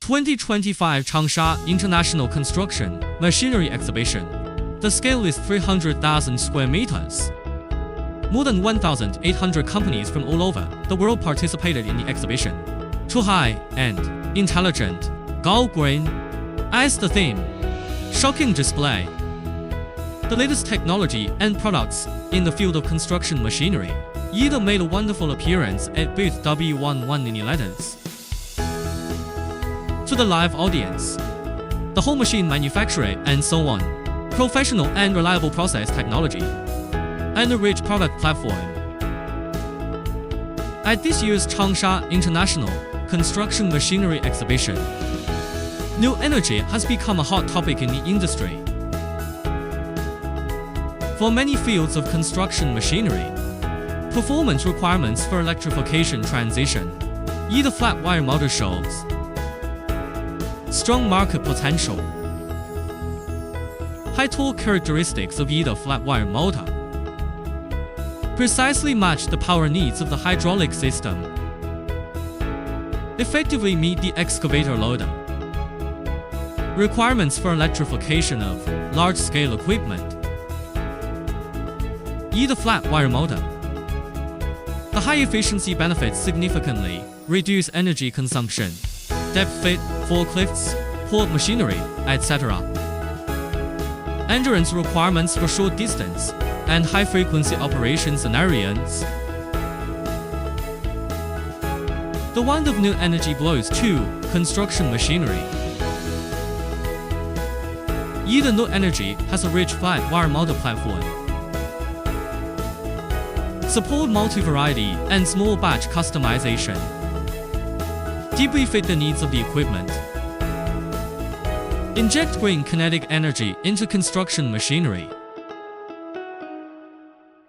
2025 Changsha International Construction Machinery Exhibition. The scale is 300,000 square meters. More than 1,800 companies from all over the world participated in the exhibition. Too high and intelligent, gold green as the theme. Shocking display. The latest technology and products in the field of construction machinery. YIDA made a wonderful appearance at booth W11 in Letters. To the live audience, the whole machine manufacturer and so on, professional and reliable process technology, and a rich product platform. At this year's Changsha International Construction Machinery Exhibition, new energy has become a hot topic in the industry. For many fields of construction machinery, performance requirements for electrification transition, YIDA flat wire motor shows strong market potential. High torque characteristics of YIDA flat wire motor precisely match the power needs of the hydraulic system, effectively meet the excavator loader requirements for electrification of large-scale equipment. YIDA flat wire motor. The high efficiency benefits significantly reduce energy consumption, depth fit, forklifts, port machinery, etc. Endurance requirements for short distance and high-frequency operation scenarios. The wind of new energy blows to construction machinery. YIDA New Energy has a rich flat wire motor platform. Support multi-variety and small batch customization. Deeply fit the needs of the equipment. Inject green kinetic energy into construction machinery.